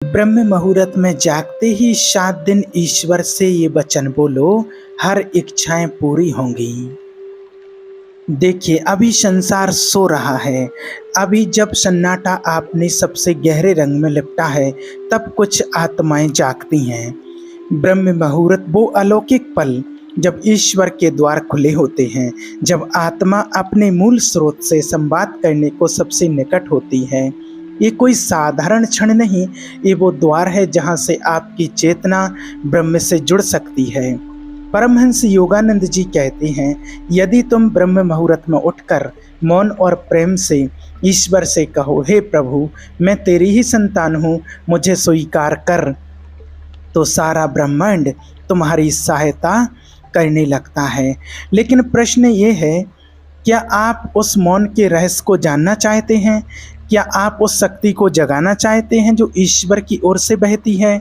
ब्रह्म मुहूर्त में जागते ही 7 दिन ईश्वर से ये वचन बोलो, हर इच्छाएं पूरी होंगी। देखिए, अभी संसार सो रहा है। अभी जब सन्नाटा अपने सबसे गहरे रंग में लिपटा है, तब कुछ आत्माएं जागती हैं। ब्रह्म मुहूर्त वो अलौकिक पल जब ईश्वर के द्वार खुले होते हैं, जब आत्मा अपने मूल स्रोत से संवाद करने को सबसे निकट होती है। ये कोई साधारण क्षण नहीं, ये वो द्वार है जहाँ से आपकी चेतना ब्रह्म से जुड़ सकती है। परमहंस योगानंद जी कहते हैं, यदि तुम ब्रह्म मुहूर्त में उठकर मौन और प्रेम से ईश्वर से कहो, हे प्रभु, मैं तेरी ही संतान हूँ, मुझे स्वीकार कर, तो सारा ब्रह्मांड तुम्हारी सहायता करने लगता है। लेकिन प्रश्न ये है, क्या आप उस मौन के रहस्य को जानना चाहते हैं? क्या आप उस शक्ति को जगाना चाहते हैं जो ईश्वर की ओर से बहती है?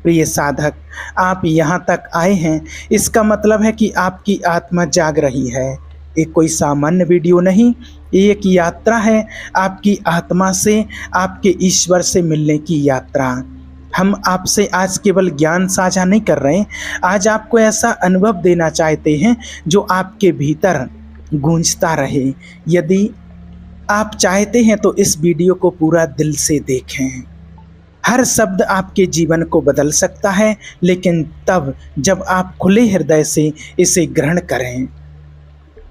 प्रिय साधक, आप यहाँ तक आए हैं, इसका मतलब है कि आपकी आत्मा जाग रही है। ये कोई सामान्य वीडियो नहीं, ये एक यात्रा है, आपकी आत्मा से, आपके ईश्वर से मिलने की यात्रा। हम आपसे आज केवल ज्ञान साझा नहीं कर रहे, आज आपको ऐसा अनुभव देना चाहते हैं जो आपके भीतर गूंजता रहे। यदि आप चाहते हैं तो इस वीडियो को पूरा दिल से देखें। हर शब्द आपके जीवन को बदल सकता है, लेकिन तब जब आप खुले हृदय से इसे ग्रहण करें।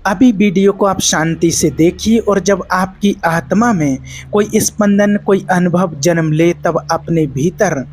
अभी वीडियो को आप शांति से देखिए, और जब आपकी आत्मा में कोई स्पंदन, कोई अनुभव जन्म ले, तब अपने भीतर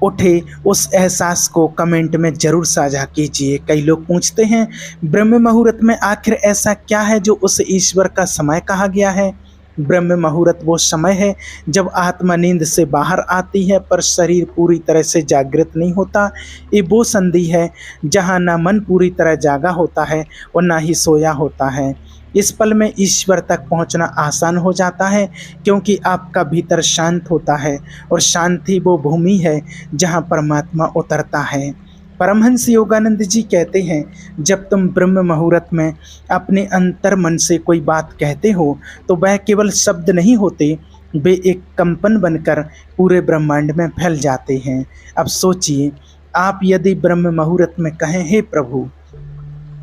उठे उस एहसास को कमेंट में जरूर साझा कीजिए। कई लोग पूछते हैं, ब्रह्म मुहूर्त में आखिर ऐसा क्या है जो उस ईश्वर का समय कहा गया है? ब्रह्म मुहूर्त वो समय है जब आत्मा नींद से बाहर आती है, पर शरीर पूरी तरह से जागृत नहीं होता। ये वो संधि है जहाँ ना मन पूरी तरह जागा होता है और ना ही सोया होता है। इस पल में ईश्वर तक पहुंचना आसान हो जाता है, क्योंकि आपका भीतर शांत होता है, और शांति वो भूमि है जहाँ परमात्मा उतरता है। परमहंस योगानंद जी कहते हैं, जब तुम ब्रह्म मुहूर्त में अपने अंतर मन से कोई बात कहते हो, तो वह केवल शब्द नहीं होते, वे एक कंपन बनकर पूरे ब्रह्मांड में फैल जाते हैं। अब सोचिए, आप यदि ब्रह्म मुहूर्त में कहें, हे प्रभु,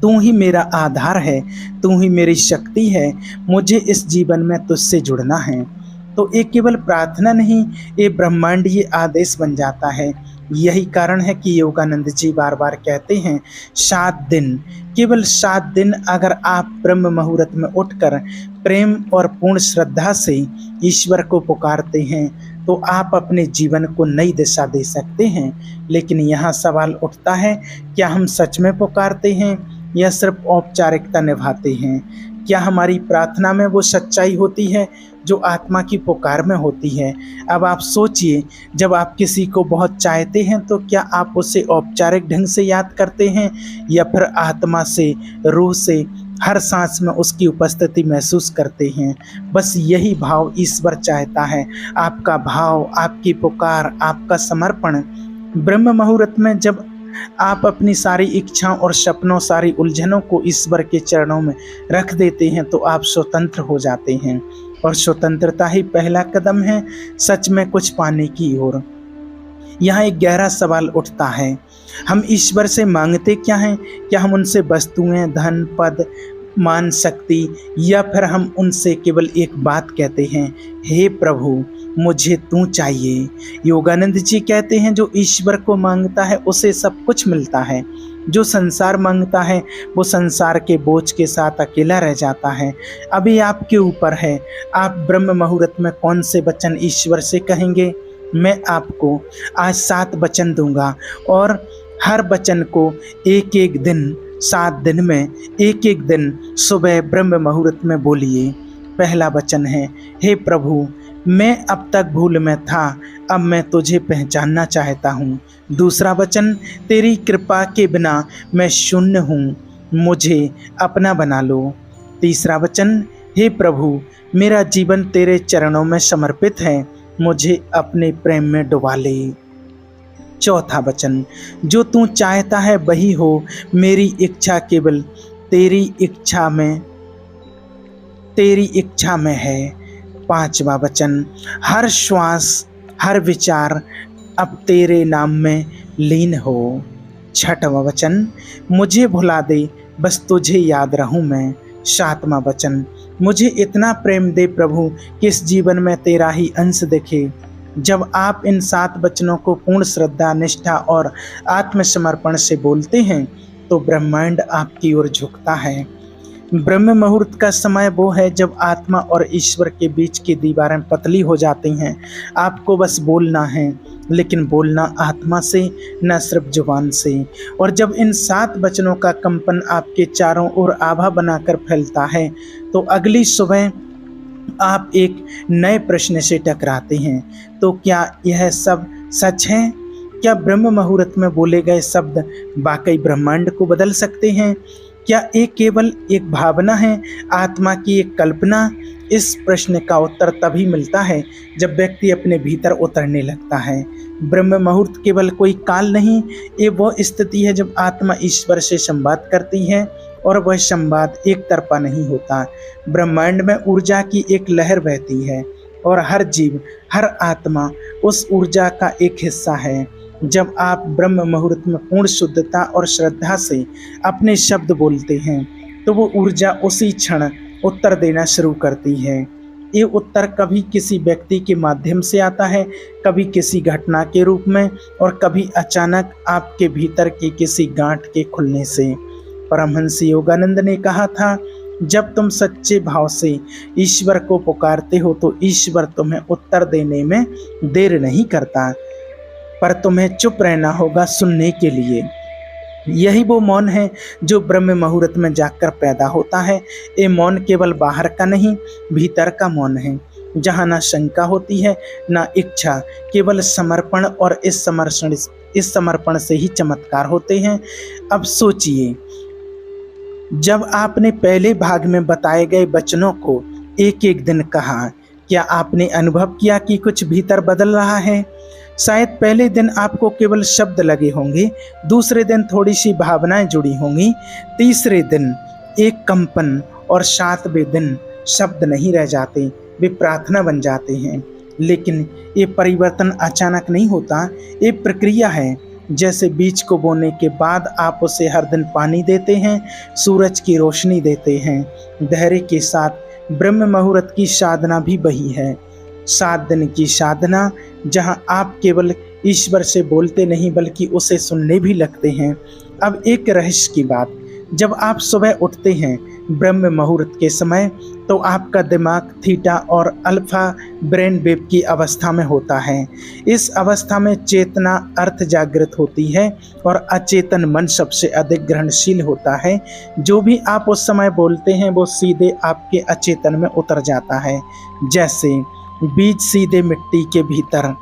तू ही मेरा आधार है, तू ही मेरी शक्ति है, मुझे इस जीवन में तुझसे जुड़ना है, तो ये केवल प्रार्थना नहीं, ये ब्रह्मांड ये आदेश बन जाता है। यही कारण है कि योगानंद जी बार बार कहते हैं, 7 दिन, केवल 7 दिन अगर आप ब्रह्म मुहूर्त में उठकर प्रेम और पूर्ण श्रद्धा से ईश्वर को पुकारते हैं, तो आप अपने जीवन को नई दिशा दे सकते हैं। लेकिन यहाँ सवाल उठता है, क्या हम सच में पुकारते हैं या सिर्फ औपचारिकता निभाते हैं? क्या हमारी प्रार्थना में वो सच्चाई होती है जो आत्मा की पुकार में होती है? अब आप सोचिए, जब आप किसी को बहुत चाहते हैं, तो क्या आप उसे औपचारिक ढंग से याद करते हैं, या फिर आत्मा से, रूह से हर सांस में उसकी उपस्थिति महसूस करते हैं? बस यही भाव ईश्वर चाहता है, आपका भाव, आपकी पुकार, आपका समर्पण। ब्रह्म मुहूर्त में जब आप अपनी सारी इच्छाओं और सपनों, सारी उलझनों को ईश्वर के चरणों में रख देते हैं, तो आप स्वतंत्र हो जाते हैं, और स्वतंत्रता ही पहला कदम है सच में कुछ पाने की ओर। यहाँ एक गहरा सवाल उठता है, हम ईश्वर से मांगते क्या हैं? क्या हम उनसे वस्तुएं, धन, पद, मान, शक्ति, या फिर हम उनसे केवल एक बात कहते हैं, हे प्रभु, मुझे तू चाहिए? योगानंद जी कहते हैं, जो ईश्वर को मांगता है उसे सब कुछ मिलता है, जो संसार मांगता है वो संसार के बोझ के साथ अकेला रह जाता है। अभी आपके ऊपर है, आप ब्रह्म मुहूर्त में कौन से वचन ईश्वर से कहेंगे? मैं आपको आज 7 वचन दूंगा, और हर वचन को एक एक दिन, 7 दिन में एक एक दिन सुबह ब्रह्म मुहूर्त में बोलिए। पहला वचन है, हे प्रभु, मैं अब तक भूल में था, अब मैं तुझे पहचानना चाहता हूँ। दूसरा वचन, तेरी कृपा के बिना मैं शून्य हूँ, मुझे अपना बना लो। तीसरा वचन, हे प्रभु, मेरा जीवन तेरे चरणों में समर्पित है, मुझे अपने प्रेम में डुबा ले। चौथा वचन, जो तू चाहता है वही हो, मेरी इच्छा केवल तेरी इच्छा में है। 5वां वचन, हर श्वास हर विचार अब तेरे नाम में लीन हो। छठवां वचन, मुझे भुला दे बस तुझे याद रहूं मैं। सातवां वचन, मुझे इतना प्रेम दे प्रभु कि इस जीवन में तेरा ही अंश दिखे। जब आप इन 7 वचनों को पूर्ण श्रद्धा, निष्ठा और आत्मसमर्पण से बोलते हैं तो ब्रह्मांड आपकी ओर झुकता है। ब्रह्म मुहूर्त का समय वो है जब आत्मा और ईश्वर के बीच की दीवारें पतली हो जाती हैं। आपको बस बोलना है, लेकिन बोलना आत्मा से, न सिर्फ जुबान से। और जब इन 7 वचनों का कंपन आपके चारों ओर आभा बनाकर फैलता है तो अगली सुबह आप एक नए प्रश्न से टकराते हैं। तो क्या यह सब सच है? क्या ब्रह्म मुहूर्त में बोले गए शब्द वाकई ब्रह्मांड को बदल सकते हैं? क्या ये केवल एक भावना है, आत्मा की एक कल्पना? इस प्रश्न का उत्तर तभी मिलता है जब व्यक्ति अपने भीतर उतरने लगता है। ब्रह्म मुहूर्त केवल कोई काल नहीं, ये वह स्थिति है जब आत्मा ईश्वर से संवाद करती है और वह संवाद एक तरफा नहीं होता। ब्रह्मांड में ऊर्जा की एक लहर बहती है और हर जीव, हर आत्मा उस ऊर्जा का एक हिस्सा है। जब आप ब्रह्म मुहूर्त में पूर्ण शुद्धता और श्रद्धा से अपने शब्द बोलते हैं तो वो ऊर्जा उसी क्षण उत्तर देना शुरू करती है। ये उत्तर कभी किसी व्यक्ति के माध्यम से आता है, कभी किसी घटना के रूप में और कभी अचानक आपके भीतर की किसी गांठ के खुलने से। परमहंस योगानंद ने कहा था, जब तुम सच्चे भाव से ईश्वर को पुकारते हो तो ईश्वर तुम्हें उत्तर देने में देर नहीं करता, पर तुम्हें चुप रहना होगा सुनने के लिए। यही वो मौन है जो ब्रह्म मुहूर्त में जाकर पैदा होता है। ये मौन केवल बाहर का नहीं, भीतर का मौन है, जहाँ ना शंका होती है ना इच्छा, केवल समर्पण। और इस समर्पण से ही चमत्कार होते हैं। अब सोचिए, जब आपने पहले भाग में बताए गए वचनों को एक एक दिन कहा, क्या आपने अनुभव किया कि कुछ भीतर बदल रहा है? शायद पहले दिन आपको केवल शब्द लगे होंगे, दूसरे दिन थोड़ी सी भावनाएं जुड़ी होंगी, तीसरे दिन एक कंपन और 7वें दिन शब्द नहीं रह जाते, वे प्रार्थना बन जाते हैं। लेकिन ये परिवर्तन अचानक नहीं होता, ये प्रक्रिया है। जैसे बीज को बोने के बाद आप उसे हर दिन पानी देते हैं, सूरज की रोशनी देते हैं। धैर्य के साथ ब्रह्म मुहूर्त की साधना भी वही है। 7 दिन की साधना, जहां आप केवल ईश्वर से बोलते नहीं बल्कि उसे सुनने भी लगते हैं। अब एक रहस्य की बात, जब आप सुबह उठते हैं ब्रह्म मुहूर्त के समय तो आपका दिमाग थीटा और अल्फा ब्रेन वेव की अवस्था में होता है। इस अवस्था में चेतना अर्थ जागृत होती है और अचेतन मन सबसे अधिक ग्रहणशील होता है। जो भी आप उस समय बोलते हैं वो सीधे आपके अचेतन में उतर जाता है, जैसे बीज सीधे मिट्टी के भीतर।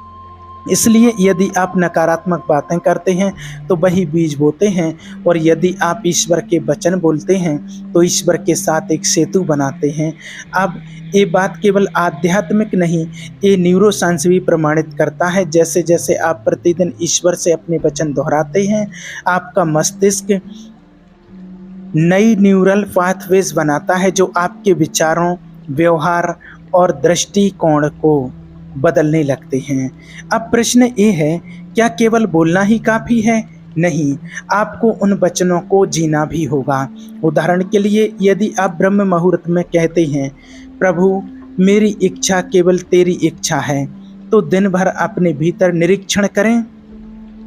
इसलिए यदि आप नकारात्मक बातें करते हैं तो वही बीज बोते हैं, और यदि आप ईश्वर के वचन बोलते हैं तो ईश्वर के साथ एक सेतु बनाते हैं। अब ये बात केवल आध्यात्मिक नहीं, ये न्यूरोसाइंस भी प्रमाणित करता है। जैसे जैसे आप प्रतिदिन ईश्वर से अपने वचन दोहराते हैं, आपका मस्तिष्क नई न्यूरल पाथवेज बनाता है जो आपके विचारों, व्यवहार और दृष्टिकोण को बदलने लगते हैं। अब प्रश्न ये है, क्या केवल बोलना ही काफ़ी है? नहीं, आपको उन वचनों को जीना भी होगा। उदाहरण के लिए, यदि आप ब्रह्म मुहूर्त में कहते हैं, प्रभु मेरी इच्छा केवल तेरी इच्छा है, तो दिन भर अपने भीतर निरीक्षण करें।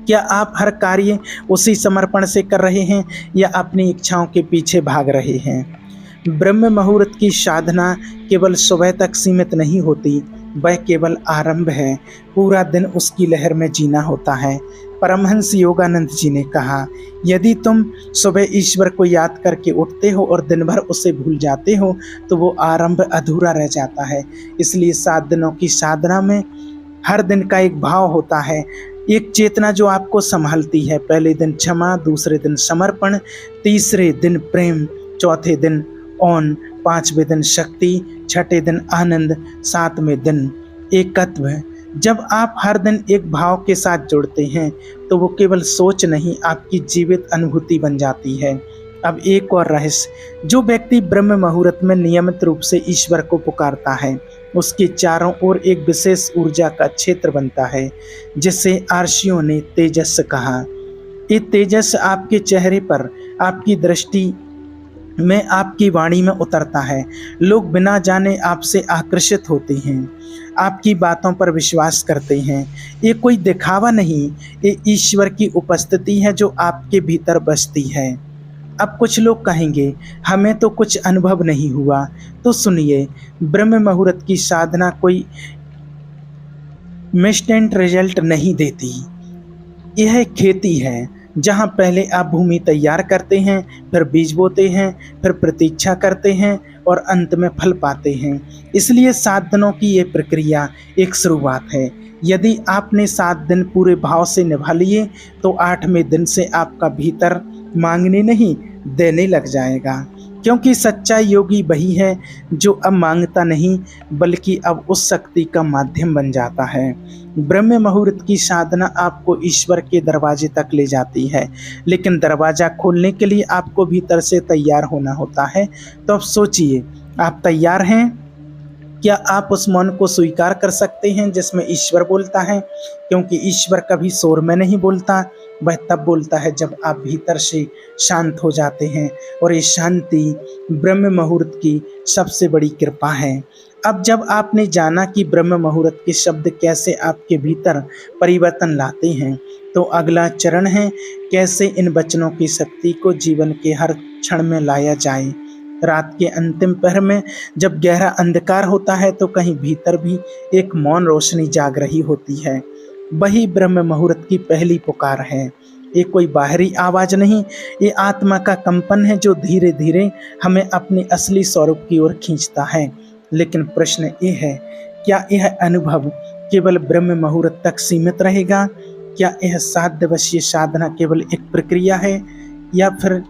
क्या आप हर कार्य उसी समर्पण से कर रहे हैं या अपनी इच्छाओं के पीछे भाग रहे हैं? ब्रह्म मुहूर्त की साधना केवल सुबह तक सीमित नहीं होती, वह केवल आरंभ है। पूरा दिन उसकी लहर में जीना होता है। परमहंस योगानंद जी ने कहा, यदि तुम सुबह ईश्वर को याद करके उठते हो और दिन भर उसे भूल जाते हो तो वो आरंभ अधूरा रह जाता है। इसलिए 7 दिनों की साधना में हर दिन का एक भाव होता है, एक चेतना जो आपको संभालती है। पहले दिन क्षमा, दूसरे दिन समर्पण, तीसरे दिन प्रेम, चौथे दिन ओन, 5वें दिन शक्ति, 6ठे दिन आनंद, 7वें दिन एकत्व। जब आप हर दिन एक भाव के साथ जुड़ते हैं तो वो केवल सोच नहीं, आपकी जीवित अनुभूति बन जाती है। अब एक और रहस्य, जो व्यक्ति ब्रह्म मुहूर्त में नियमित रूप से ईश्वर को पुकारता है उसके चारों ओर एक विशेष ऊर्जा का क्षेत्र बनता है, जिसे आर्षियों ने तेजस कहा। ये तेजस आपके चेहरे पर, आपकी दृष्टि में, आपकी वाणी में उतरता है। लोग बिना जाने आपसे आकर्षित होते हैं, आपकी बातों पर विश्वास करते हैं। ये कोई दिखावा नहीं, ये ईश्वर की उपस्थिति है जो आपके भीतर बसती है। अब कुछ लोग कहेंगे, हमें तो कुछ अनुभव नहीं हुआ। तो सुनिए, ब्रह्म मुहूर्त की साधना कोई इंस्टेंट रिजल्ट नहीं देती। यह खेती है, जहाँ पहले आप भूमि तैयार करते हैं, फिर बीज बोते हैं, फिर प्रतीक्षा करते हैं और अंत में फल पाते हैं। इसलिए 7 दिनों की ये प्रक्रिया एक शुरुआत है। यदि आपने 7 दिन पूरे भाव से निभा लिए, तो 8वें दिन से आपका भीतर मांगने नहीं, देने लग जाएगा। क्योंकि सच्चा योगी वही है जो अब मांगता नहीं, बल्कि अब उस शक्ति का माध्यम बन जाता है। ब्रह्म मुहूर्त की साधना आपको ईश्वर के दरवाजे तक ले जाती है, लेकिन दरवाज़ा खोलने के लिए आपको भीतर से तैयार होना होता है। तो अब सोचिए, आप तैयार हैं? क्या आप उस मौन को स्वीकार कर सकते हैं जिसमें ईश्वर बोलता है? क्योंकि ईश्वर कभी शोर में नहीं बोलता, वह तब बोलता है जब आप भीतर से शांत हो जाते हैं। और ये शांति ब्रह्म मुहूर्त की सबसे बड़ी कृपा है। अब जब आपने जाना कि ब्रह्म मुहूर्त के शब्द कैसे आपके भीतर परिवर्तन लाते हैं, तो अगला चरण है कैसे इन वचनों की शक्ति को जीवन के हर क्षण में लाया जाए। रात के अंतिम पहर में जब गहरा अंधकार होता है, तो कहीं भीतर भी एक मौन रोशनी जाग रही होती है। वही ब्रह्म मुहूर्त की पहली पुकार है। ये कोई बाहरी आवाज़ नहीं, ये आत्मा का कंपन है जो धीरे धीरे हमें अपने असली स्वरूप की ओर खींचता है। लेकिन प्रश्न ये है, क्या यह अनुभव केवल ब्रह्म मुहूर्त तक सीमित रहेगा? क्या यह 7 दिवसीय साधना केवल एक प्रक्रिया है, या फिर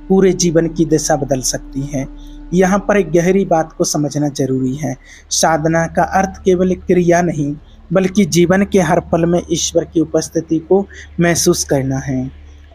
पूरे जीवन की दिशा बदल सकती है? यहाँ पर एक गहरी बात को समझना जरूरी है। साधना का अर्थ केवल एक क्रिया नहीं, बल्कि जीवन के हर पल में ईश्वर की उपस्थिति को महसूस करना है।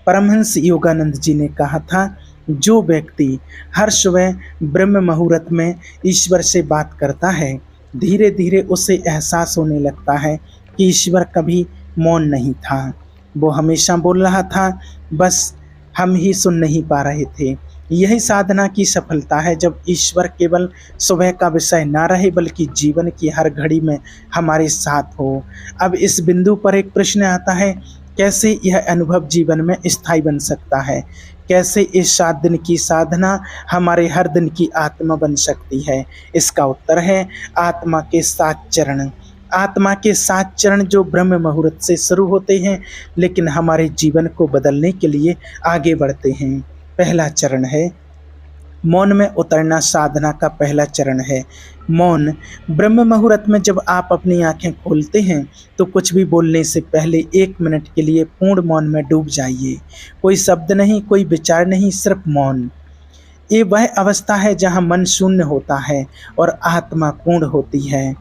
परमहंस योगानंद जी ने कहा था, जो व्यक्ति हर सुबह ब्रह्म मुहूर्त में ईश्वर से बात करता है, धीरे धीरे उसे एहसास होने लगता है कि ईश्वर कभी मौन नहीं था। वो हमेशा बोल रहा था, बस हम ही सुन नहीं पा रहे थे। यही साधना की सफलता है, जब ईश्वर केवल सुबह का विषय ना रहे, बल्कि जीवन की हर घड़ी में हमारे साथ हो। अब इस बिंदु पर एक प्रश्न आता है, कैसे यह अनुभव जीवन में स्थायी बन सकता है? कैसे इस 7 दिन की साधना हमारे हर दिन की आत्मा बन सकती है? इसका उत्तर है आत्मा के 7 चरण। आत्मा के 7 चरण जो ब्रह्म मुहूर्त से शुरू होते हैं, लेकिन हमारे जीवन को बदलने के लिए आगे बढ़ते हैं। पहला चरण है मौन में उतरना। साधना का पहला चरण है मौन। ब्रह्म मुहूर्त में जब आप अपनी आंखें खोलते हैं, तो कुछ भी बोलने से पहले 1 मिनट के लिए पूर्ण मौन में डूब जाइए। कोई शब्द नहीं, कोई विचार नहीं, सिर्फ मौन। ये वह अवस्था है जहाँ मन शून्य होता है और आत्मा पूर्ण होती है।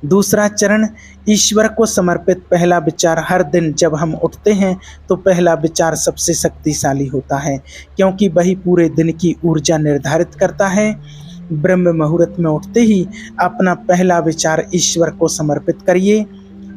दूसरा चरण ईश्वर को समर्पित। पहला विचार हर दिन जब हम उठते हैं, तो पहला विचार सबसे शक्तिशाली होता है, क्योंकि वही पूरे दिन की ऊर्जा निर्धारित करता है। ब्रह्म मुहूर्त में उठते ही अपना पहला विचार ईश्वर को समर्पित करिए।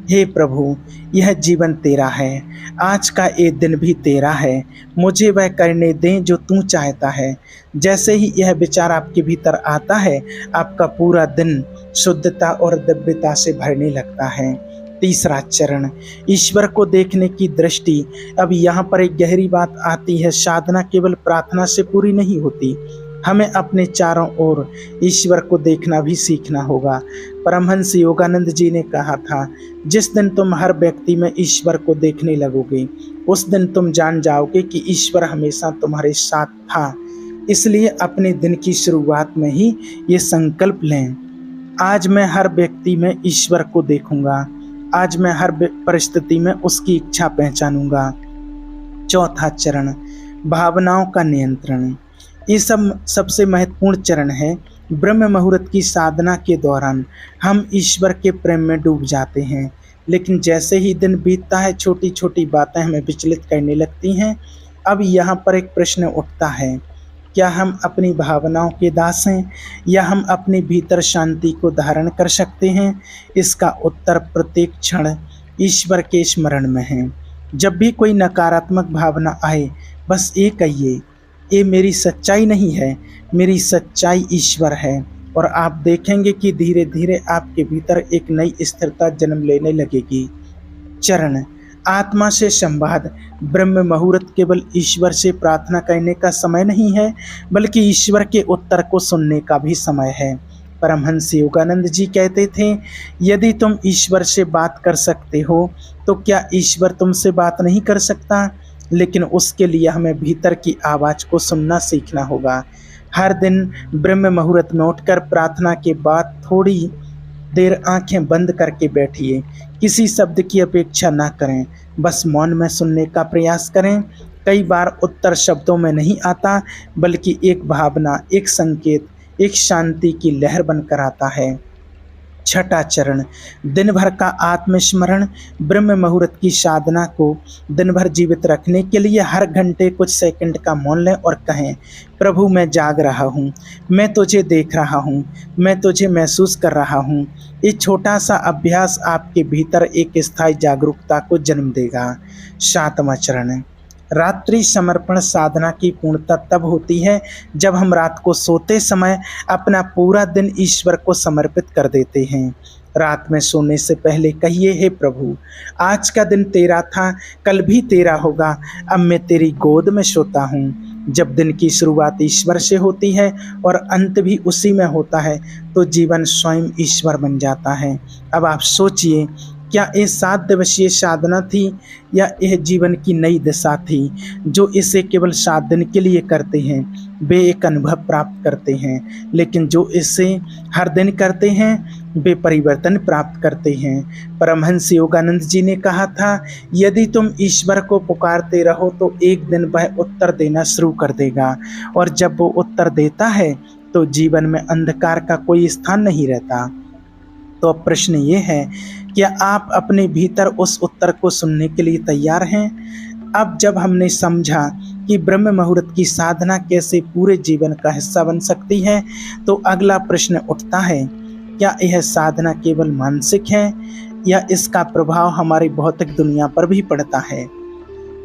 हे प्रभु, यह जीवन तेरा है, आज का ये दिन भी तेरा है, मुझे वह करने दें जो तू चाहता है। जैसे ही यह विचार आपके भीतर आता है, आपका पूरा दिन शुद्धता और दिव्यता से भरने लगता है। तीसरा चरण ईश्वर को देखने की दृष्टि। अब यहाँ पर एक गहरी बात आती है, साधना केवल प्रार्थना से पूरी नहीं होती, हमें अपने चारों ओर ईश्वर को देखना भी सीखना होगा। परमहंस योगानंद जी ने कहा था, जिस दिन तुम हर व्यक्ति में ईश्वर को देखने लगोगे, उस दिन तुम जान जाओगे कि ईश्वर हमेशा तुम्हारे साथ था। इसलिए अपने दिन की शुरुआत में ही ये संकल्प लें, आज मैं हर व्यक्ति में ईश्वर को देखूंगा, आज मैं हर परिस्थिति में उसकी इच्छा पहचानूंगा। चौथा चरण भावनाओं का नियंत्रण। ये सबसे महत्वपूर्ण चरण है। ब्रह्म मुहूर्त की साधना के दौरान हम ईश्वर के प्रेम में डूब जाते हैं, लेकिन जैसे ही दिन बीतता है, छोटी छोटी बातें हमें विचलित करने लगती हैं। अब यहाँ पर एक प्रश्न उठता है, क्या हम अपनी भावनाओं के दास हैं या हम अपने भीतर शांति को धारण कर सकते हैं? इसका उत्तर प्रत्येक क्षण ईश्वर के स्मरण में है। जब भी कोई नकारात्मक भावना आए, बस ये कहिए, ये मेरी सच्चाई नहीं है, मेरी सच्चाई ईश्वर है। और आप देखेंगे कि धीरे धीरे आपके भीतर एक नई स्थिरता जन्म लेने लगेगी। चरण: आत्मा से संवाद। ब्रह्म मुहूर्त केवल ईश्वर से प्रार्थना करने का समय नहीं है, बल्कि ईश्वर के उत्तर को सुनने का भी समय है। परमहंस योगानंद जी कहते थे, यदि तुम ईश्वर से बात कर सकते हो तो क्या ईश्वर तुमसे बात नहीं कर सकता? लेकिन उसके लिए हमें भीतर की आवाज़ को सुनना सीखना होगा। हर दिन ब्रह्म मुहूर्त में उठकर प्रार्थना के बाद थोड़ी देर आंखें बंद करके बैठिए। किसी शब्द की अपेक्षा ना करें, बस मौन में सुनने का प्रयास करें। कई बार उत्तर शब्दों में नहीं आता, बल्कि एक भावना, एक संकेत, एक शांति की लहर बनकर आता है। छठा चरण: दिन भर का आत्मस्मरण। ब्रह्म मुहूर्त की साधना को दिन भर जीवित रखने के लिए हर घंटे कुछ सेकंड का मौन लें और कहें, प्रभु मैं जाग रहा हूँ, मैं तुझे देख रहा हूँ, मैं तुझे महसूस कर रहा हूँ। ये छोटा सा अभ्यास आपके भीतर एक स्थायी जागरूकता को जन्म देगा। सातवां चरण: रात्रि समर्पण। साधना की पूर्णता तब होती है जब हम रात को सोते समय अपना पूरा दिन ईश्वर को समर्पित कर देते हैं। रात में सोने से पहले कहिए, हे प्रभु, आज का दिन तेरा था, कल भी तेरा होगा, अब मैं तेरी गोद में सोता हूँ। जब दिन की शुरुआत ईश्वर से होती है और अंत भी उसी में होता है, तो जीवन स्वयं ईश्वर बन जाता है। अब आप सोचिए, क्या ये 7 दिवसीय साधना थी या यह जीवन की नई दिशा थी? जो इसे केवल 7 दिन के लिए करते हैं वे एक अनुभव प्राप्त करते हैं, लेकिन जो इसे हर दिन करते हैं वे परिवर्तन प्राप्त करते हैं। परमहंस योगानंद जी ने कहा था, यदि तुम ईश्वर को पुकारते रहो तो एक दिन वह उत्तर देना शुरू कर देगा, और जब वो उत्तर देता है तो जीवन में अंधकार का कोई स्थान नहीं रहता। तो अब प्रश्न ये है, क्या आप अपने भीतर उस उत्तर को सुनने के लिए तैयार हैं? अब जब हमने समझा कि ब्रह्म मुहूर्त की साधना कैसे पूरे जीवन का हिस्सा बन सकती है, तो अगला प्रश्न उठता है, क्या यह साधना केवल मानसिक है या इसका प्रभाव हमारी भौतिक दुनिया पर भी पड़ता है?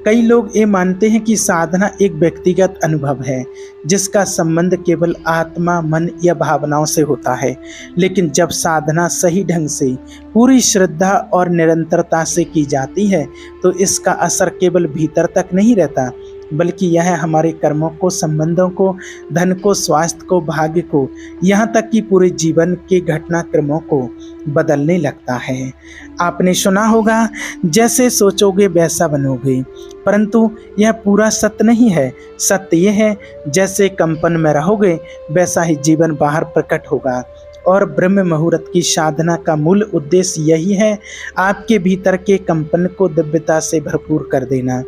कई लोग ये मानते हैं कि साधना एक व्यक्तिगत अनुभव है जिसका संबंध केवल आत्मा, मन या भावनाओं से होता है। लेकिन जब साधना सही ढंग से, पूरी श्रद्धा और निरंतरता से की जाती है तो इसका असर केवल भीतर तक नहीं रहता, बल्कि यह हमारे कर्मों को, संबंधों को, धन को, स्वास्थ्य को, भाग्य को, यहाँ तक कि पूरे जीवन के घटनाक्रमों को बदलने लगता है। आपने सुना होगा, जैसे सोचोगे वैसा बनोगे, परंतु यह पूरा सत्य नहीं है। सत्य यह है, जैसे कंपन में रहोगे वैसा ही जीवन बाहर प्रकट होगा। और ब्रह्म मुहूर्त की साधना का मूल उद्देश्य यही है, आपके भीतर के कंपन को दिव्यता से भरपूर कर देना,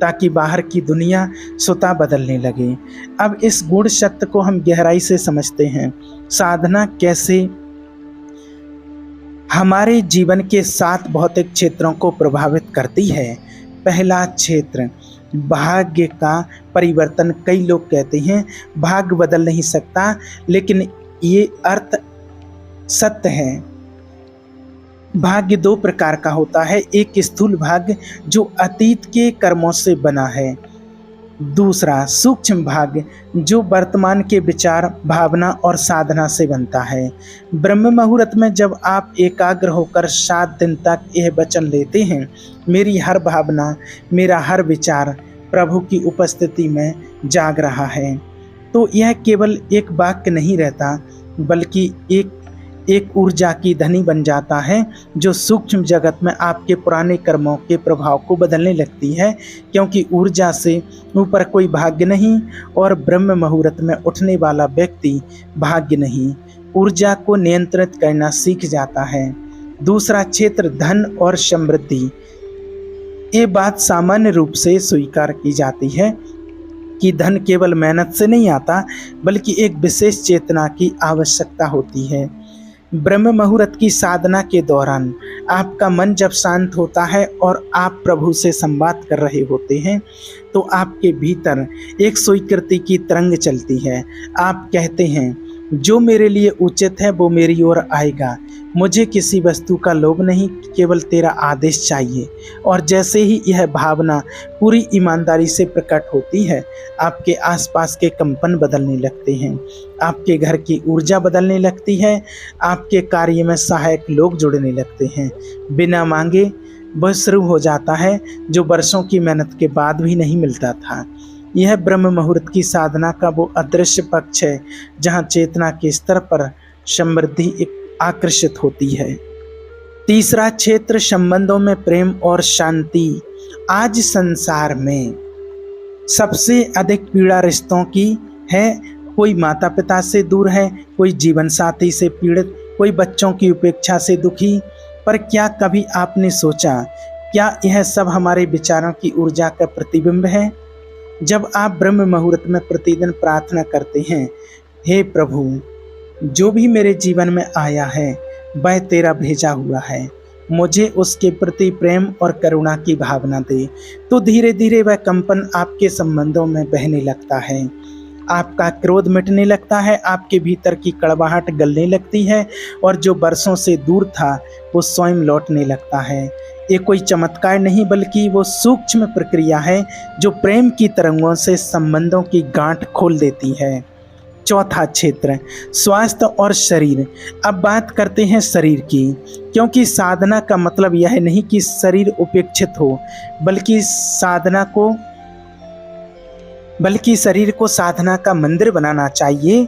ताकि बाहर की दुनिया स्वतः बदलने लगे। अब इस गूढ़ सत्य को हम गहराई से समझते हैं। साधना कैसे हमारे जीवन के 7 भौतिक क्षेत्रों को प्रभावित करती है। पहला क्षेत्र, भाग्य का परिवर्तन। कई लोग कहते हैं भाग्य बदल नहीं सकता, लेकिन ये अर्थ सत्य है। भाग्य 2 प्रकार का होता है, एक स्थूल भाग्य जो अतीत के कर्मों से बना है, दूसरा सूक्ष्म भाग्य जो वर्तमान के विचार, भावना और साधना से बनता है। ब्रह्म मुहूर्त में जब आप एकाग्र होकर 7 दिन तक यह वचन लेते हैं, मेरी हर भावना, मेरा हर विचार प्रभु की उपस्थिति में जाग रहा है, तो यह केवल एक वाक्य नहीं रहता, बल्कि एक ऊर्जा की धनी बन जाता है जो सूक्ष्म जगत में आपके पुराने कर्मों के प्रभाव को बदलने लगती है, क्योंकि ऊर्जा से ऊपर कोई भाग्य नहीं और ब्रह्म मुहूर्त में उठने वाला व्यक्ति भाग्य नहीं, ऊर्जा को नियंत्रित करना सीख जाता है। दूसरा क्षेत्र, धन और समृद्धि। ये बात सामान्य रूप से स्वीकार की जाती है कि धन केवल मेहनत से नहीं आता, बल्कि एक विशेष चेतना की आवश्यकता होती है। ब्रह्म मुहूर्त की साधना के दौरान आपका मन जब शांत होता है और आप प्रभु से संवाद कर रहे होते हैं, तो आपके भीतर एक स्वीकृति की तरंग चलती है। आप कहते हैं, जो मेरे लिए उचित है वो मेरी ओर आएगा। मुझे किसी वस्तु का लोभ नहीं, केवल तेरा आदेश चाहिए। और जैसे ही यह भावना पूरी ईमानदारी से प्रकट होती है, आपके आसपास के कंपन बदलने लगते हैं, आपके घर की ऊर्जा बदलने लगती है, आपके कार्य में सहायक लोग जुड़ने लगते हैं। बिना मांगे वह शुरू हो जाता है, जो वर्षों की मेहनत के बाद भी नहीं मिलता था। यह ब्रह्म मुहूर्त की साधना का वो अदृश्य पक्ष है, जहाँ चेतना के स्तर पर समृद्धि आकर्षित होती है। तीसरा क्षेत्र संबंधों में प्रेम और शांति। आज संसार में सबसे अधिक पीड़ा रिश्तों की है। कोई माता पिता से दूर है, कोई जीवन साथी से पीड़ित, कोई बच्चों की उपेक्षा से दुखी। पर क्या कभी आपने सोचा, क्या यह सब हमारे विचारों की ऊर्जा का प्रतिबिंब है? जब आप ब्रह्म मुहूर्त में प्रतिदिन प्रार्थना करते हैं, हे प्रभु, जो भी मेरे जीवन में आया है वह तेरा भेजा हुआ है, मुझे उसके प्रति प्रेम और करुणा की भावना दे, तो धीरे धीरे वह कंपन आपके संबंधों में बहने लगता है। आपका क्रोध मिटने लगता है, आपके भीतर की कड़वाहट गलने लगती है, और जो बरसों से दूर था वो स्वयं लौटने लगता है। ये कोई चमत्कार नहीं, बल्कि वो सूक्ष्म प्रक्रिया है जो प्रेम की तरंगों से संबंधों की गांठ खोल देती है। चौथा क्षेत्र, स्वास्थ्य और शरीर। अब बात करते हैं शरीर की, क्योंकि साधना का मतलब यह नहीं कि शरीर उपेक्षित हो, बल्कि शरीर को साधना का मंदिर बनाना चाहिए,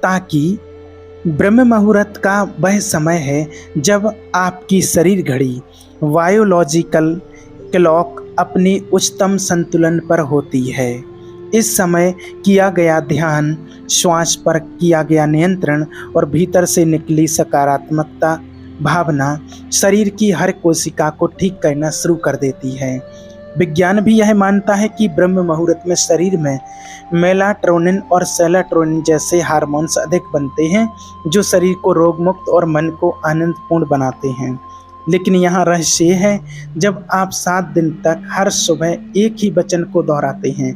ताकि ब्रह्म मुहूर्त का वह समय है जब आपकी शरीर घड़ी, बायोलॉजिकल क्लॉक, अपनी उच्चतम संतुलन पर होती है। इस समय किया गया ध्यान, श्वास पर किया गया नियंत्रण और भीतर से निकली सकारात्मकता भावना शरीर की हर कोशिका को ठीक करना शुरू कर देती है। विज्ञान भी यह मानता है कि ब्रह्म मुहूर्त में शरीर में मेलाटोनिन और सेरोटोनिन जैसे हार्मोन्स अधिक बनते हैं, जो शरीर को रोग मुक्त और मन को आनंदपूर्ण बनाते हैं। लेकिन यहाँ रहस्य है, जब आप 7 दिन तक हर सुबह एक ही वचन को दोहराते हैं,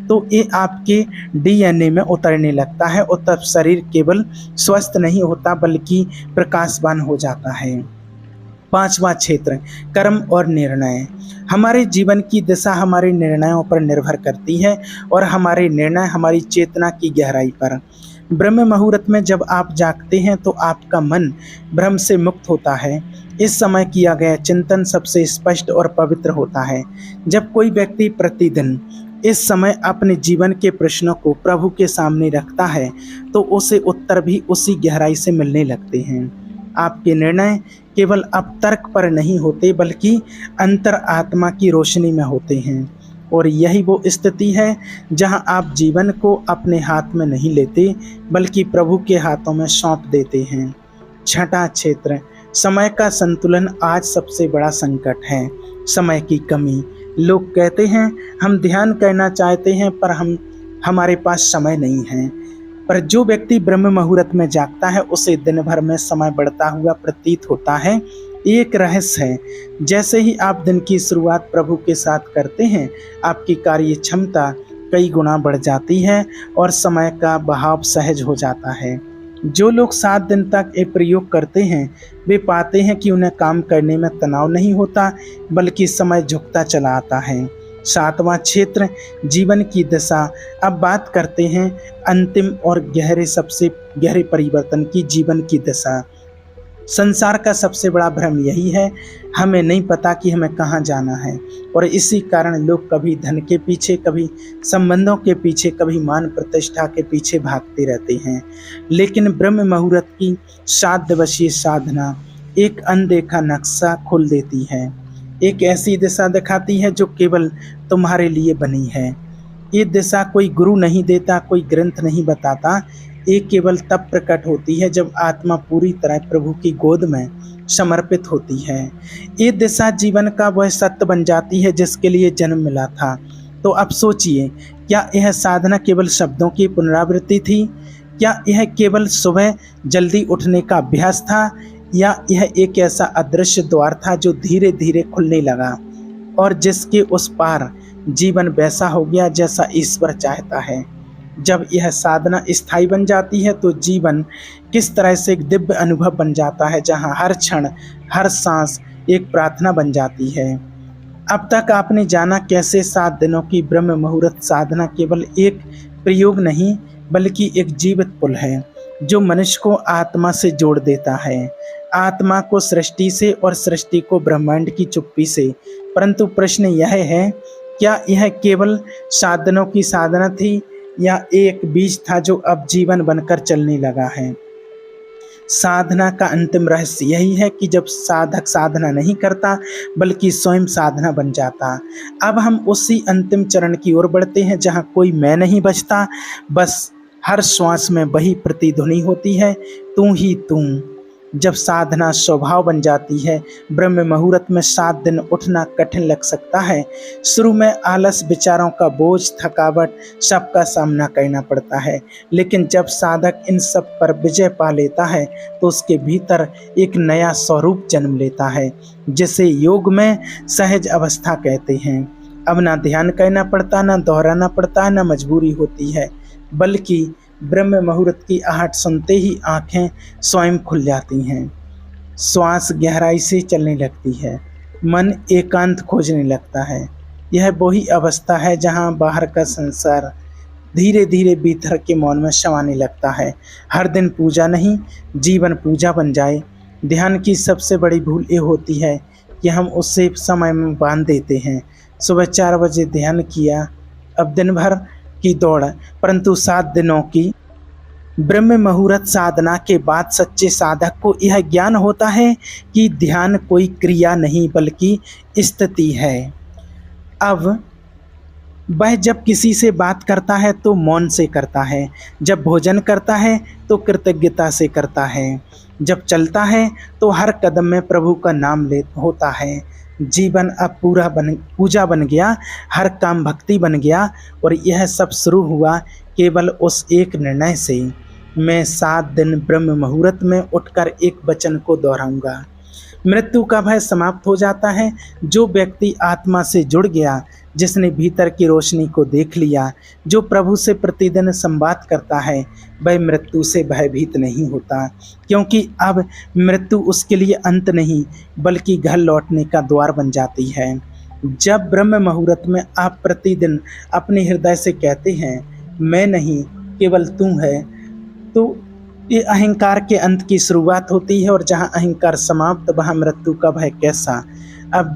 तो ये आपके डीएनए में उतरने लगता है, और तब शरीर केवल स्वस्थ नहीं होता बल्कि प्रकाशवान हो जाता है। पांचवा क्षेत्र, कर्म और निर्णय। हमारे जीवन की दिशा हमारे निर्णयों पर निर्भर करती है, और हमारे निर्णय हमारी चेतना की गहराई पर। ब्रह्म मुहूर्त में जब आप जागते हैं तो आपका मन भ्रम से मुक्त होता है। इस समय किया गया चिंतन सबसे स्पष्ट और पवित्र होता है। जब कोई व्यक्ति प्रतिदिन इस समय अपने जीवन के प्रश्नों को प्रभु के सामने रखता है, तो उसे उत्तर भी उसी गहराई से मिलने लगते हैं। आपके निर्णय केवल अब तर्क पर नहीं होते, बल्कि अंतर आत्मा की रोशनी में होते हैं। और यही वो स्थिति है जहां आप जीवन को अपने हाथ में नहीं लेते, बल्कि प्रभु के हाथों में सौंप देते हैं। छठा क्षेत्र, समय का संतुलन। आज सबसे बड़ा संकट है समय की कमी। लोग कहते हैं, हम ध्यान करना चाहते हैं पर हमारे पास समय नहीं है। पर जो व्यक्ति ब्रह्म मुहूर्त में जागता है, उसे दिन भर में समय बढ़ता हुआ प्रतीत होता है। एक रहस्य है, जैसे ही आप दिन की शुरुआत प्रभु के साथ करते हैं, आपकी कार्य क्षमता कई गुना बढ़ जाती है और समय का बहाव सहज हो जाता है। जो लोग 7 दिन तक ये प्रयोग करते हैं, वे पाते हैं कि उन्हें काम करने में तनाव नहीं होता, बल्कि समय झुकता चला आता है। 7वां क्षेत्र, जीवन की दिशा। अब बात करते हैं अंतिम और सबसे गहरे परिवर्तन की, जीवन की दिशा। संसार का सबसे बड़ा भ्रम यही है, हमें नहीं पता कि हमें कहाँ जाना है, और इसी कारण लोग कभी धन के पीछे, कभी संबंधों के पीछे, कभी मान प्रतिष्ठा के पीछे भागते रहते हैं। लेकिन ब्रह्म मुहूर्त की 7 दिवसीय साधना एक अनदेखा नक्शा खोल देती है, एक ऐसी दिशा दिखाती है जो केवल तुम्हारे लिए बनी है। ये दिशा कोई गुरु नहीं देता, कोई ग्रंथ नहीं बताता, ये केवल तब प्रकट होती है जब आत्मा पूरी तरह प्रभु की गोद में समर्पित होती है। ये दिशा जीवन का वह सत्य बन जाती है जिसके लिए जन्म मिला था। तो अब सोचिए, क्या यह साधना केवल शब्दों की पुनरावृत्ति थी, क्या यह केवल सुबह जल्दी उठने का अभ्यास था, या यह एक ऐसा अदृश्य द्वार था जो धीरे धीरे खुलने लगा और जिसके उस पार जीवन वैसा हो गया जैसा ईश्वर चाहता है? जब यह साधना स्थायी बन जाती है तो जीवन किस तरह से एक दिव्य अनुभव बन जाता है, जहाँ हर क्षण हर सांस एक प्रार्थना बन जाती है। अब तक आपने जाना कैसे 7 दिनों की ब्रह्म मुहूर्त साधना केवल एक प्रयोग नहीं बल्कि एक जीवित पुल है जो मनुष्य को आत्मा से जोड़ देता है, आत्मा को सृष्टि से और सृष्टि को ब्रह्मांड की चुप्पी से। परंतु प्रश्न यह है, क्या यह केवल 7 दिनों की साधना थी या एक बीज था जो अब जीवन बनकर चलने लगा है? साधना का अंतिम रहस्य यही है कि जब साधक साधना नहीं करता बल्कि स्वयं साधना बन जाता। अब हम उसी अंतिम चरण की ओर बढ़ते हैं जहाँ कोई मैं नहीं बचता, बस हर श्वास में वही प्रतिध्वनि होती है, तू ही तू। जब साधना स्वभाव बन जाती है, ब्रह्म मुहूर्त में 7 दिन उठना कठिन लग सकता है। शुरू में आलस, विचारों का बोझ, थकावट सबका सामना करना पड़ता है, लेकिन जब साधक इन सब पर विजय पा लेता है तो उसके भीतर एक नया स्वरूप जन्म लेता है, जिसे योग में सहज अवस्था कहते हैं। अब ना ध्यान करना पड़ता, ना दोहराना पड़ता है, ना मजबूरी होती है, बल्कि ब्रह्म मुहूर्त की आहट सुनते ही आंखें स्वयं खुल जाती हैं, श्वास गहराई से चलने लगती है, मन एकांत खोजने लगता है। यह वही अवस्था है जहां बाहर का संसार धीरे धीरे भीतर के मौन में समाने लगता है। हर दिन पूजा नहीं, जीवन पूजा बन जाए। ध्यान की सबसे बड़ी भूल ये होती है कि हम उससे समय में बांध देते हैं। सुबह 4 बजे ध्यान किया, अब दिन भर की दौड़। परंतु 7 दिनों की ब्रह्म मुहूर्त साधना के बाद सच्चे साधक को यह ज्ञान होता है कि ध्यान कोई क्रिया नहीं बल्कि स्थिति है। अब वह जब किसी से बात करता है तो मौन से करता है, जब भोजन करता है तो कृतज्ञता से करता है, जब चलता है तो हर कदम में प्रभु का नाम ले होता है। जीवन अब पूजा बन गया, हर काम भक्ति बन गया, और यह सब शुरू हुआ केवल उस एक निर्णय से, मैं 7 दिन ब्रह्म मुहूर्त में उठकर एक वचन को दोहराऊंगा। मृत्यु का भय समाप्त हो जाता है। जो व्यक्ति आत्मा से जुड़ गया, जिसने भीतर की रोशनी को देख लिया, जो प्रभु से प्रतिदिन संवाद करता है, वह मृत्यु से भयभीत नहीं होता, क्योंकि अब मृत्यु उसके लिए अंत नहीं बल्कि घर लौटने का द्वार बन जाती है। जब ब्रह्म मुहूर्त में आप प्रतिदिन अपने हृदय से कहते हैं, मैं नहीं केवल तू है, तो ये अहंकार के अंत की शुरुआत होती है, और जहाँ अहंकार समाप्त वहाँ मृत्यु का भय कैसा। अब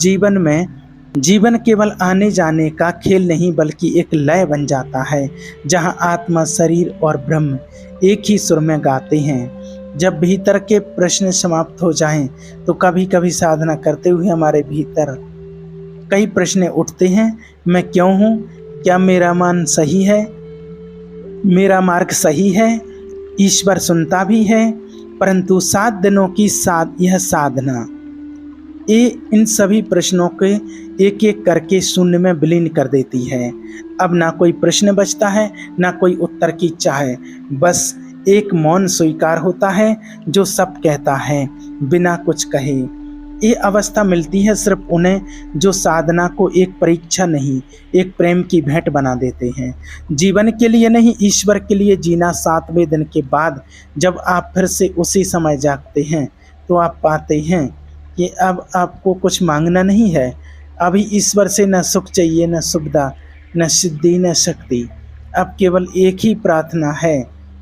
जीवन केवल आने जाने का खेल नहीं बल्कि एक लय बन जाता है, जहाँ आत्मा, शरीर और ब्रह्म एक ही सुर में गाते हैं। जब भीतर के प्रश्न समाप्त हो जाएं, तो कभी कभी साधना करते हुए हमारे भीतर कई प्रश्न उठते हैं। मैं क्यों हूँ? क्या मेरा मान सही है? मेरा मार्ग सही है? ईश्वर सुनता भी है? परंतु 7 दिनों की यह साधना इन सभी प्रश्नों के एक एक करके शून्य में विलीन कर देती है। अब ना कोई प्रश्न बचता है, ना कोई उत्तर की इच्छा है, बस एक मौन स्वीकार होता है जो सब कहता है बिना कुछ कहे। ये अवस्था मिलती है सिर्फ उन्हें जो साधना को एक परीक्षा नहीं, एक प्रेम की भेंट बना देते हैं। जीवन के लिए नहीं, ईश्वर के लिए जीना। 7वें दिन के बाद जब आप फिर से उसी समय जागते हैं तो आप पाते हैं कि अब आपको कुछ मांगना नहीं है। अभी ईश्वर से न सुख चाहिए, न सुविधा, न सिद्धि, न शक्ति। अब केवल एक ही प्रार्थना है,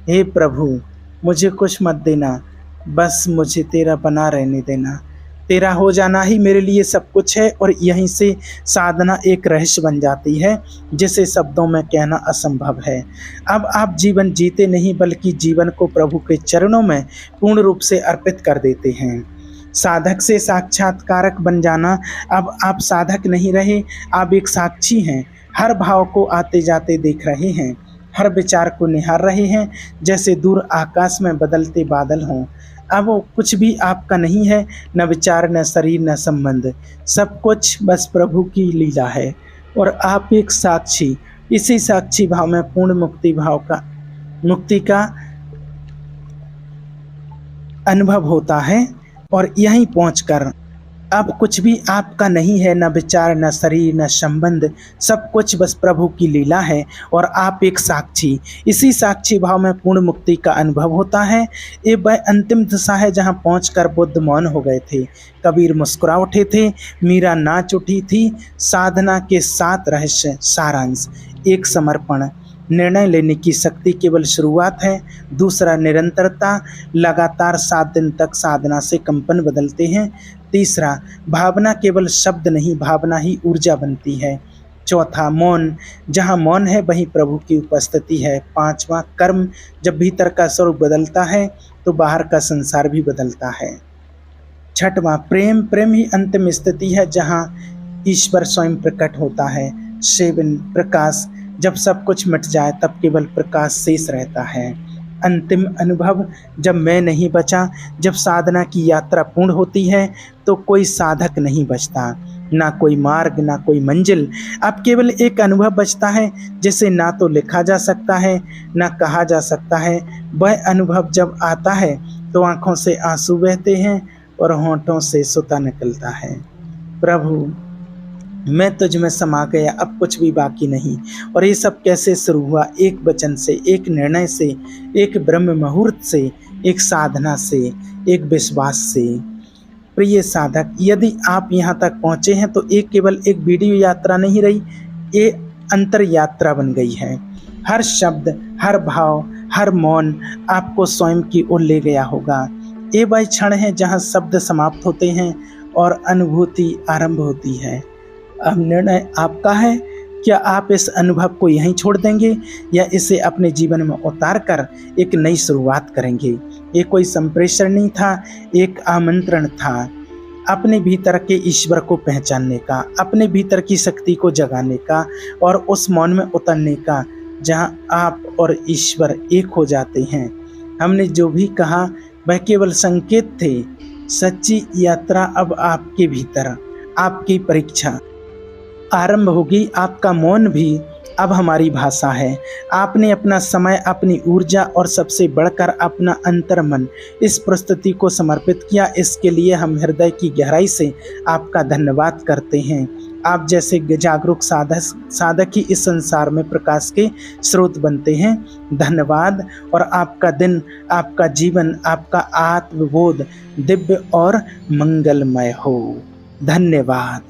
हे प्रभु मुझे कुछ मत देना, बस मुझे तेरा बना रहने देना। तेरा हो जाना ही मेरे लिए सब कुछ है। और यहीं से साधना एक रहस्य बन जाती है जिसे शब्दों में कहना असंभव है। अब आप जीवन जीते नहीं बल्कि जीवन को प्रभु के चरणों में पूर्ण रूप से अर्पित कर देते हैं। साधक से साक्षात्कारक बन जाना। अब आप साधक नहीं रहे, आप एक साक्षी हैं। हर भाव को आते जाते देख रहे हैं, हर विचार को निहार रहे हैं, जैसे दूर आकाश में बदलते बादल हों। अब वो कुछ भी आपका नहीं है, न विचार, न शरीर, न संबंध। सब कुछ बस प्रभु की लीला है और आप एक साक्षी। इसी साक्षी भाव में पूर्ण मुक्ति का अनुभव होता है। और यहीं पहुंचकर अब कुछ भी आपका नहीं है, न विचार, न शरीर, न संबंध, सब कुछ बस प्रभु की लीला है और आप एक साक्षी। इसी साक्षी भाव में पूर्ण मुक्ति का अनुभव होता है। ये वह अंतिम दशा है जहाँ पहुंचकर बुद्ध मौन हो गए थे, कबीर मुस्कुरा उठे थे, मीरा नाच उठी थी। साधना के 7 रहस्य सारांश: एक, समर्पण, निर्णय लेने की शक्ति केवल शुरुआत है। दूसरा, निरंतरता, लगातार 7 दिन तक साधना से कंपन बदलते हैं। तीसरा, भावना केवल शब्द नहीं, भावना ही ऊर्जा बनती है। चौथा, मौन, जहाँ मौन है वहीं प्रभु की उपस्थिति है। पांचवा, कर्म, जब भीतर का स्वरूप बदलता है तो बाहर का संसार भी बदलता है। छठवां, प्रेम, प्रेम ही अंतिम स्थिति है जहाँ ईश्वर स्वयं प्रकट होता है। सेवन, प्रकाश, जब सब कुछ मिट जाए तब केवल प्रकाश शेष रहता है। अंतिम अनुभव, जब मैं नहीं बचा, जब साधना की यात्रा पूर्ण होती है तो कोई साधक नहीं बचता, ना कोई मार्ग, ना कोई मंजिल। अब केवल एक अनुभव बचता है जिसे ना तो लिखा जा सकता है, ना कहा जा सकता है। वह अनुभव जब आता है तो आंखों से आंसू बहते हैं और होंठों से सुता निकलता है। प्रभु, मैं तुझ में समा गया, अब कुछ भी बाकी नहीं। और ये सब कैसे शुरू हुआ? एक वचन से, एक निर्णय से, एक ब्रह्म मुहूर्त से, एक साधना से, एक विश्वास से। प्रिय साधक, यदि आप यहाँ तक पहुँचे हैं तो ये केवल एक वीडियो यात्रा नहीं रही, ये अंतर यात्रा बन गई है। हर शब्द, हर भाव, हर मौन आपको स्वयं की ओर ले गया होगा। ये वह क्षण है जहाँ शब्द समाप्त होते हैं और अनुभूति आरंभ होती है। अब निर्णय आपका है, क्या आप इस अनुभव को यहीं छोड़ देंगे या इसे अपने जीवन में उतार कर एक नई शुरुआत करेंगे? ये कोई संप्रेषण नहीं था, एक आमंत्रण था अपने भीतर के ईश्वर को पहचानने का, अपने भीतर की शक्ति को जगाने का और उस मौन में उतरने का जहां आप और ईश्वर एक हो जाते हैं। हमने जो भी कहा वह केवल संकेत थे। सच्ची यात्रा अब आपके भीतर, आपकी परीक्षा आरंभ होगी। आपका मौन भी अब हमारी भाषा है। आपने अपना समय, अपनी ऊर्जा और सबसे बढ़कर अपना अंतर्मन इस प्रस्तुति को समर्पित किया। इसके लिए हम हृदय की गहराई से आपका धन्यवाद करते हैं। आप जैसे जागरूक साधक ही इस संसार में प्रकाश के स्रोत बनते हैं। धन्यवाद। और आपका दिन, आपका जीवन, आपका आत्मबोध दिव्य और मंगलमय हो। धन्यवाद।